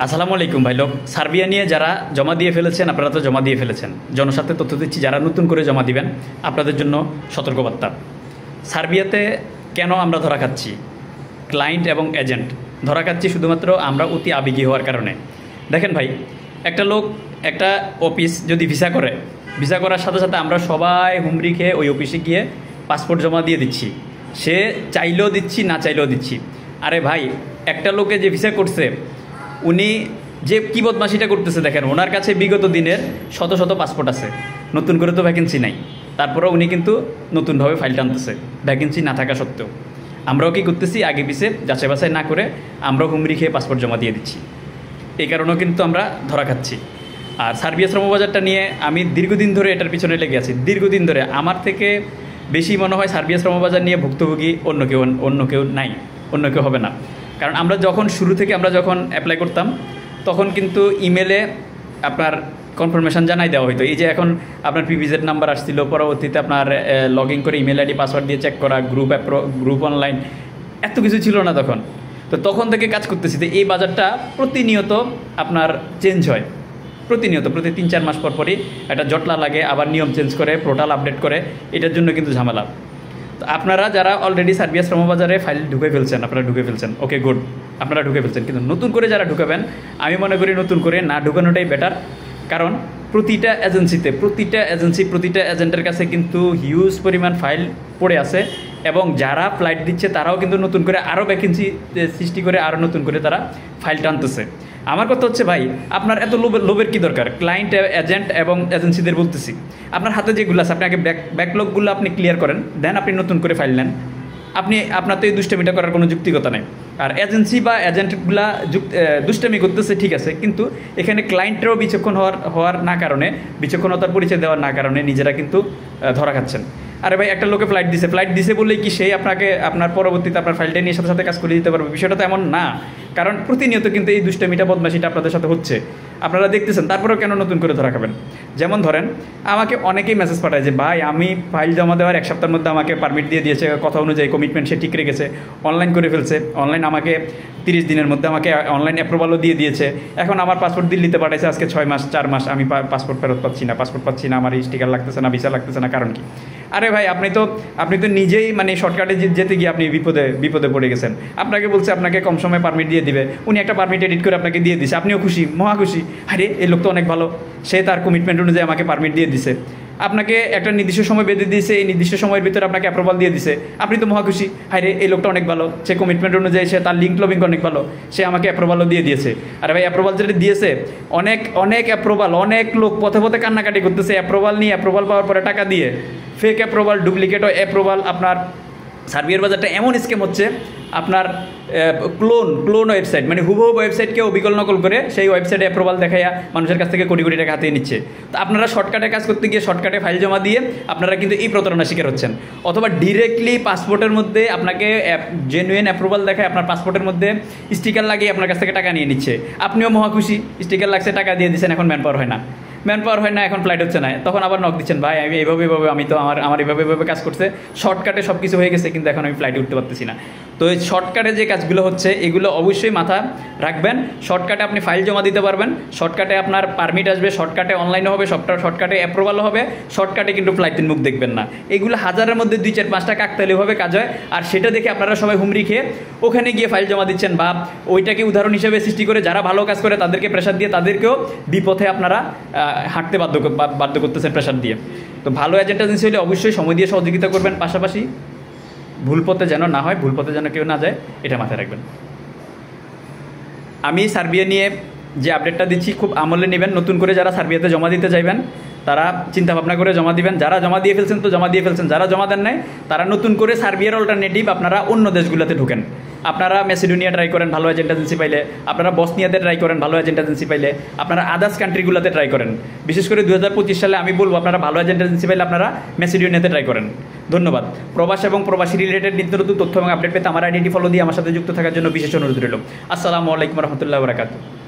আসসালামু আলাইকুম ভাই লোক। সার্বিয়া নিয়ে যারা জমা দিয়ে ফেলেছেন আপনারা তো জমা দিয়ে ফেলেছেন। জনস্বার্থে তথ্য দিচ্ছি, যারা নতুন করে জমা দিবেন আপনাদের জন্য সতর্কবার্তা। সার্বিয়াতে কেন আমরা ধরা খাচ্ছি? ক্লায়েন্ট এবং এজেন্ট ধরা খাচ্ছি শুধুমাত্র আমরা অতি আবেগী হওয়ার কারণে। দেখেন ভাই, একটা লোক একটা অফিস যদি ভিসা করে, ভিসা করার সাথে সাথে আমরা সবাই হুমড়ি খেয়ে ওই অফিসে গিয়ে পাসপোর্ট জমা দিয়ে দিচ্ছি। সে চাইলেও দিচ্ছি, না চাইলেও দিচ্ছি। আরে ভাই, একটা লোকে যে ভিসা করছে উনি যে কী বদমাশিটা করতেছে দেখেন, ওনার কাছে বিগত দিনের শত শত পাসপোর্ট আছে, নতুন করে তো ভ্যাকেন্সি নাই। তারপরেও উনি কিন্তু নতুনভাবে ফাইল টানতেছে ভ্যাকেন্সি না থাকা সত্ত্বেও। আমরাও কী করতেছি, আগে পিছে যাচাই বাছাই না করে আমরাও হুমড়ি খেয়ে পাসপোর্ট জমা দিয়ে দিচ্ছি। এই কারণেও কিন্তু আমরা ধরা খাচ্ছি। আর সার্বিয়া শ্রমবাজারটা নিয়ে আমি দীর্ঘদিন ধরে এটার পিছনে লেগে আছি। দীর্ঘদিন ধরে আমার থেকে বেশি মনে হয় সার্বিয়া শ্রমবাজার নিয়ে ভুক্তভোগী অন্য কেউ নাই, অন্য কেউ হবে না। কারণ আমরা যখন শুরু থেকে যখন অ্যাপ্লাই করতাম তখন কিন্তু ইমেলে আপনার কনফার্মেশন জানাই দেওয়া হতো। এই যে এখন আপনার পিভিজেড নাম্বার আসছিল, পরবর্তীতে আপনার লগ ইন করে ইমেল আইডি পাসওয়ার্ড দিয়ে চেক করা, গ্রুপ অনলাইন, এত কিছু ছিল না তখন। তো তখন থেকে কাজ করতেছি। তো এই বাজারটা প্রতিনিয়ত আপনার চেঞ্জ হয়, প্রতিনিয়ত প্রতি 3-4 মাস পর পরই একটা জটলা লাগে, আবার নিয়ম চেঞ্জ করে, পোর্টাল আপডেট করে, এটার জন্য কিন্তু ঝামেলা। তো আপনারা যারা অলরেডি সার্বিয়া শ্রমবাজারে ফাইল ঢুকে ফেলছেন, আপনারা ঢুকে ফেলছেন, ওকে গুড, আপনারা ঢুকে ফেলছেন। কিন্তু নতুন করে যারা ঢুকাবেন, আমি মনে করি নতুন করে না ঢুকানোটাই বেটার। কারণ প্রতিটা প্রতিটা এজেন্টের কাছে কিন্তু হিউজ পরিমাণ ফাইল পড়ে আছে, এবং যারা ফ্লাইট দিচ্ছে তারাও কিন্তু নতুন করে আরও ভ্যাকেন্সি সৃষ্টি করে আরও নতুন করে তারা ফাইল টানতেছে। আমার কথা হচ্ছে ভাই, আপনার এত লোভের কী দরকার? ক্লায়েন্ট, এজেন্ট এবং এজেন্সিদের বলতেছি, আপনার হাতে যেগুলো আছে আপনি আগে ব্যাকলগগুলো আপনি ক্লিয়ার করেন, দেন আপনি নতুন করে ফাইল নেন। আপনার তো এই দুষ্টামিটা করার কোনো যুক্তিকতা নেই। আর এজেন্সি বা এজেন্টগুলা দুষ্টামি করতেছে ঠিক আছে, কিন্তু এখানে ক্লায়েন্টেরও বিচক্ষণ হওয়ার না কারণে, বিচক্ষণতার পরিচয় দেওয়ার না কারণে নিজেরা কিন্তু ধরা খাচ্ছেন। আরে ভাই, একটা লোকে ফ্লাইট দিছে বললেই কি সেই আপনার পরবর্তীতে আপনার ফাইলটা নিয়ে সাথে সাথে কাজ করে দিতে পারবে? বিষয়টা তো এমন না। কারণ প্রতিনিয়ত কিন্তু এই দুষ্টামিটা বদমাশিটা আপনাদের সাথে হচ্ছে, আপনারা দেখতেছেন, তারপরেও কেন নতুন করে ধরা খাবেন? যেমন ধরেন, আমাকে অনেকেই মেসেজ পাঠায় যে ভাই, আমি ফাইল জমা দেওয়ার 1 সপ্তাহের মধ্যে আমাকে পারমিট দিয়ে দিয়েছে, কথা অনুযায়ী কমিটমেন্ট সে ঠিক রেখেছে, অনলাইন করে ফেলছে, অনলাইন আমাকে 30 দিনের মধ্যে আমাকে অনলাইন অ্যাপ্রুভালও দিয়ে দিয়েছে। এখন আমার পাসপোর্ট দিল্লিতে পাঠাইছে আজকে 4 মাস, আমি পাসপোর্ট ফেরত পাচ্ছি না, আমার স্টিকার লাগতেছে না, ভিসা লাগতেছে না, কারণ কি? আরে ভাই, আপনি তো নিজেই শর্টকাটে যেতে গিয়ে আপনি বিপদে পড়ে গেছেন। আপনাকে বলছে আপনাকে কম সময় পারমিট দিয়ে দিবে, উনি একটা পারমিট এডিট করে আপনাকে দিয়ে দিছে, আপনিও খুশি, মহা খুশি, আরে এই লোক তো অনেক ভালো, সে তার কমিটমেন্ট অনুযায়ী আমাকে পারমিট দিয়ে দিছে, আপনাকে একটা নির্দিষ্ট সময় বেঁধে দিয়েছে, এই নির্দিষ্ট সময়ের ভিতরে আপনাকে অ্যাপ্রুভাল দিয়ে দিছে, আপনি তো মহা খুশি, আরে এই লোকটা অনেক ভালো, সে কমিটমেন্ট অনুযায়ী সে তার লিঙ্ক অনেক ভালো, সে আমাকে অ্যাপ্রুভালও দিয়ে দিয়েছে। আরে ভাই, অ্যাপ্রুভাল যেটা দিয়েছে, অনেক অ্যাপ্রুভাল, অনেক লোক পথে কান্নাকাটি করতেছে অ্যাপ্রুভাল পাওয়ার পরে টাকা দিয়ে, ফেক অ্যাপ্রুভাল, ডুপ্লিকেট অ্যাপ্রুভাল। আপনার সার্বিয়ার বাজারটা এমন স্ক্যাম হচ্ছে, আপনার ক্লোন ওয়েবসাইট, হুবহু ওয়েবসাইটকে অবিকল নকল করে সেই ওয়েবসাইটে অ্যাপ্রুভাল দেখাইয়া মানুষের কাছ থেকে কোটি কোটি টাকা হাতিয়ে নিচ্ছে। তো আপনারা শর্টকাটে কাজ করতে গিয়ে শর্টকাটে ফাইল জমা দিয়ে আপনারা কিন্তু এই প্রতারণার শিকার হচ্ছেন। অথবা ডিরেক্টলি পাসপোর্টের মধ্যে আপনাকে জেনুইন অ্যাপ্রুভাল দেখায়, আপনার পাসপোর্টের মধ্যে স্টিকার লাগিয়ে আপনার কাছ থেকে টাকা নিয়ে নিচ্ছে, আপনিও মহাখুশি, স্টিকার লাগছে, টাকা দিয়ে দিচ্ছেন, এখন ম্যান পাওয়ার হয় না, এখন ফ্লাইট হচ্ছে না, তখন আবার নক দিচ্ছেন, ভাই আমি এইভাবে আমি তো আমার এইভাবে কাজ করছে, শর্টকাটে সব কিছু হয়ে গেছে, কিন্তু এখন আমি ফ্লাইটে উঠতে পারতেছি না। তো এই শর্টকাটে যে কাজগুলো হচ্ছে এগুলো অবশ্যই মাথা রাখবেন। শর্টকাটে আপনি ফাইল জমা দিতে পারবেন, শর্টকাটে আপনার পারমিট আসবে, শর্টকাটে অনলাইনে হবে, শর্টকাটে অ্যাপ্রুভালও হবে, শর্টকাটে কিন্তু ফ্লাইটের মুখ দেখবেন না। এগুলো হাজারের মধ্যে 2-4-5টা কাকতালীয়ভাবে কাজ হয়, আর সেটা দেখে আপনারা সবাই হুমড়ি খেয়ে ওখানে গিয়ে ফাইল জমা দিচ্ছেন, বা ওইটাকে উদাহরণ হিসেবে সৃষ্টি করে যারা ভালো কাজ করে তাদেরকে প্রেশার দিয়ে তাদেরকেও বিপথে আপনারা হাঁটতে বাধ্য করতেছেন প্রেশার দিয়ে। তো ভালো এজেন্ট এজেন্সি হলে অবশ্যই সময় দিয়ে সহযোগিতা করবেন, পাশাপাশি ভুল পথে যেন না হয়, ভুল পথে যেন কেউ না যায়, এটা মাথায় রাখবেন। আমি সার্বিয়া নিয়ে যে আপডেটটা দিচ্ছি খুব আমলে নেবেন। নতুন করে যারা সার্বিয়াতে জমা দিতে চাইবেন তারা চিন্তা ভাবনা করে জমা দিবেন। যারা জমা দিয়ে ফেলছেন তো জমা দিয়ে ফেলছেন, যারা জমা দেন নাই তারা নতুন করে সার্বিয়ার অল্টারনেটিভ আপনারা অন্য দেশগুলোতে ঢুকেন। আপনারা মেসিডোনিয়া ট্রাই করেন ভালো এজেন্ট এজেন্সি পাইলে, আপনারা বসনিয়াতে ট্রাই করেন ভালো এজেন্ট এজেন্সি পাইলে, আপনারা আদার্স কান্ট্রিগুলোতে ট্রাই করেন। বিশেষ করে 2025 সালে আমি বলবো আপনারা ভালো এজেন্ট এজেন্সি পাইলে আপনারা মেসিডোনিয়াতে ট্রাই করেন। ধন্যবাদ। প্রবাস এবং প্রবাসী রিলেটেড নিত্য নতুন তথ্য এবং আপডেট পেতে আমার আইডি ফলো দিয়ে আমার সাথে যুক্ত থাকার জন্য বিশেষ অনুরোধ রইল। আসসালামু আলাইকুম রহমতুল্লাহ বারাকাতুহু।